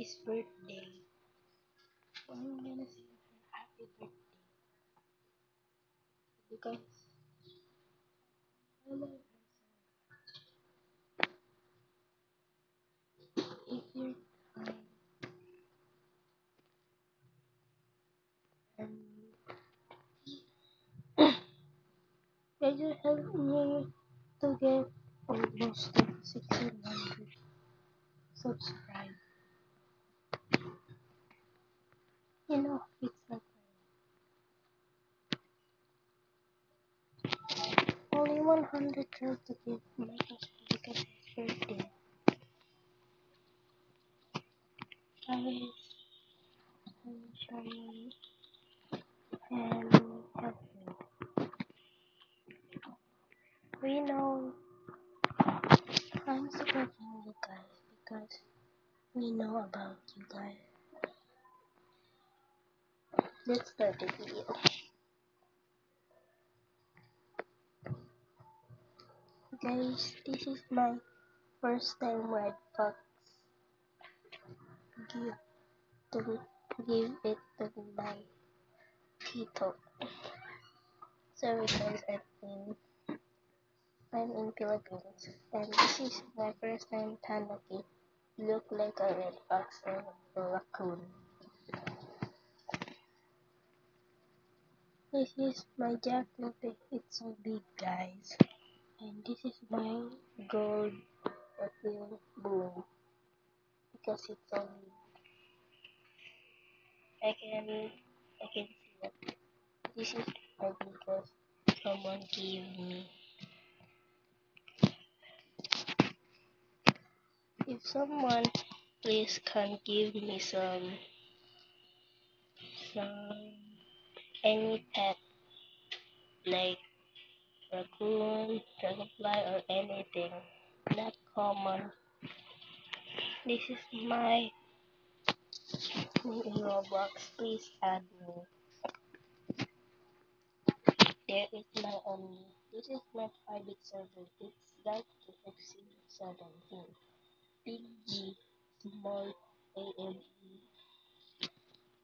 his birthday. So I'm gonna sing her happy birthday because I love her so much. If you're kind and can you help me to get almost to 1600 subscribe? It's not only 100 girls to give my husband because his birthday. Guys, I'm trying and help me. We know I'm supporting you guys because we know about you guys. Let's start the video. Guys, this is my first time Red Fox give to give it to my tito. Sorry guys, I'm in Philippines and this is my first time Tanuki look like a red fox or a raccoon. This is my jackalope. It's so big guys. And this is my gold appeal boom because it's so big. I can see it. This is my because someone gave me. If someone please can give me some any pet like raccoon, dragonfly or anything not common. This is my in Roblox. Please add me. There is my only. This is my private server. It's like FC17. Big G, small AME,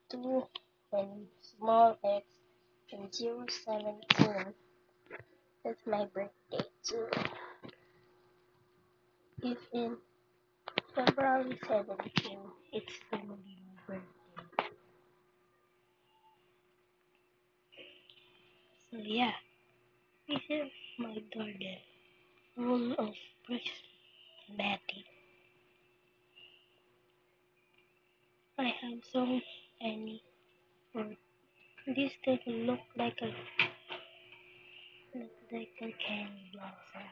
2 and small X and 017. That's my birthday too. If in February 17, it's gonna be my birthday. So yeah, this is my garden full of prismatic. I have so many fruit. This doesn't look like a candy blossom.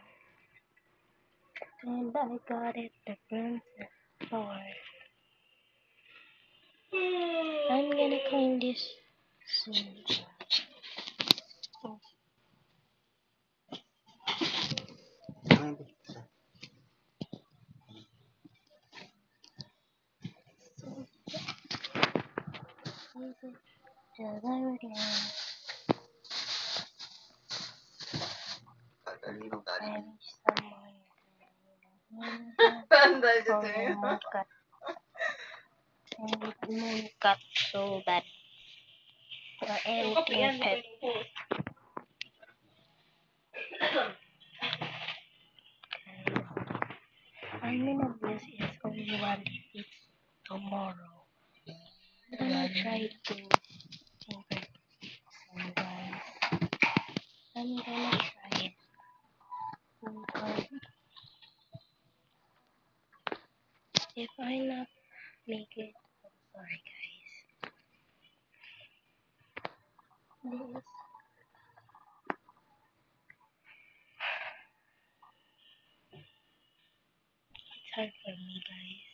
And I got it the princess flower. I'm gonna clean this soon. Cut and moon cut so bad or anything pet. I'm gonna bless is only one it's tomorrow. I'm gonna try to think of some guys. I'm gonna try it. But if I not make it, I'm sorry guys. This it's hard for me guys.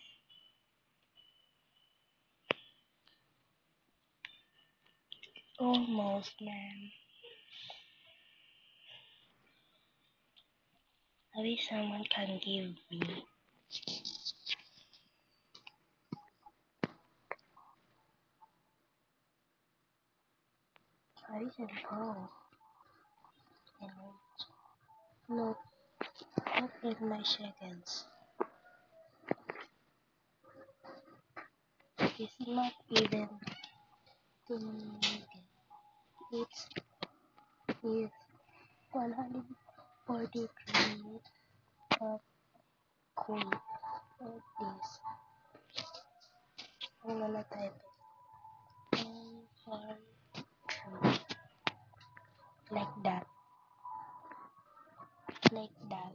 Almost man. I wish someone can give me. I wish I go. Look, look at my seconds. It's not even thinking. It's 143 of cool. Like this. I'm gonna type it. 143. Like that. Like that.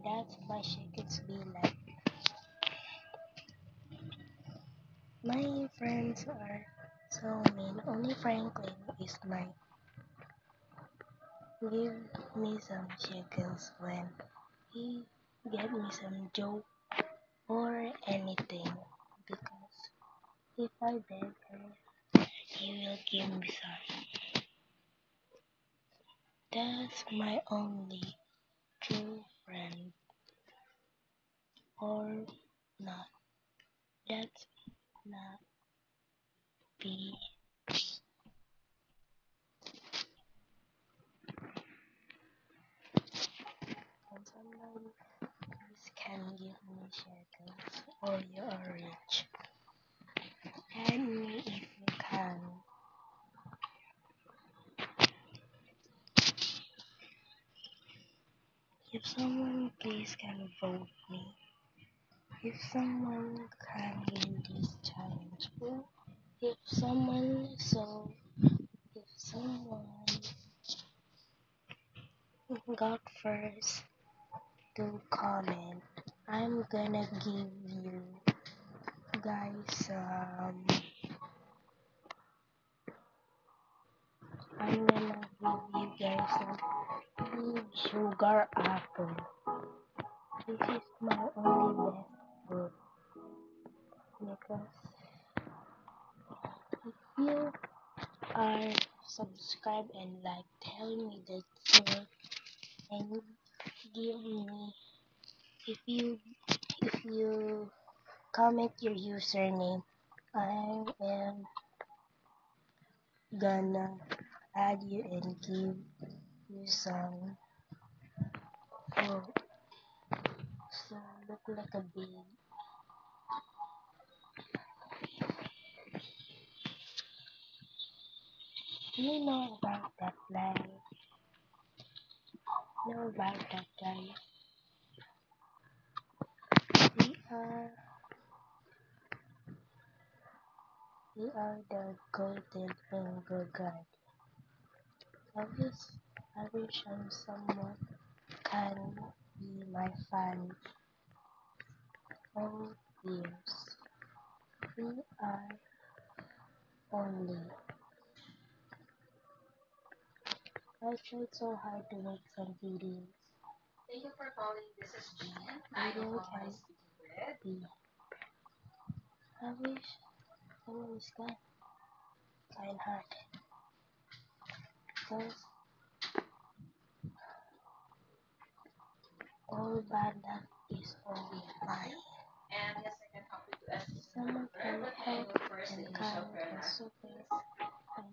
That's my shekels be like. My friends are so mean. Only Franklin is like, give me some shekels when he get me some joke or anything. Because if I beg her, he will give me some. That's my only true friend. Or not. That's not be. And somebody please can give me shekels or you are rich. Add me if you can. If someone please can vote me. If someone can win this challenge. If someone if someone got first to comment, I'm gonna give you guys I'm gonna give you guys some big sugar apple. This is my only best food because you are subscribe and like tell me the truth and give me if you comment your username, I am gonna add you and give you some food. So look like a big. Do you know about that plan? Know about that guy? We are we are the golden finger guy. I wish someone can be my fan. Oh dears, we are only. I tried so hard to make some videos. Thank you for calling. This is Jean. Video can be. I wish someone is kind hearted. Because all bad luck is only mine. And yes, I can help you to assist. Someone can help and kind and super and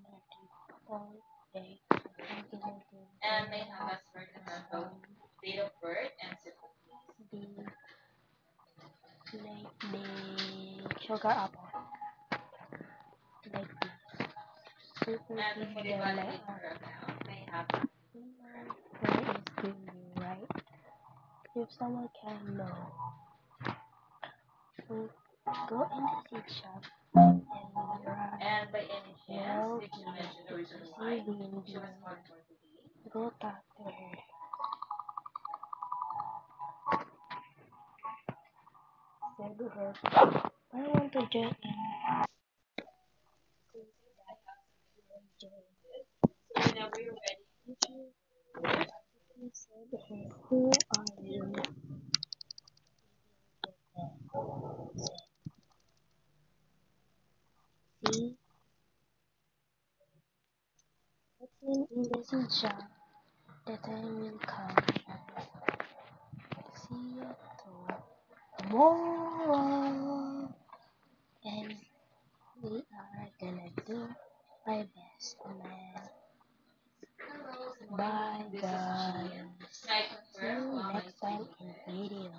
all day. I'm gonna do and may have us written date of birth and zip code, please. The sugar apple. Like this. Super and big than my arm. May have where is the right? If someone can know, so go in the seed shop and run. And by any chance, did you mention the reason why she was born for today? Go talk to her. Say to her, I want to join in. Whenever you're ready. You said, who are you? See, what's in the seed shop? The time will come. See you tomorrow. And we are gonna do my best, man. Bye, guys. See you next time in video.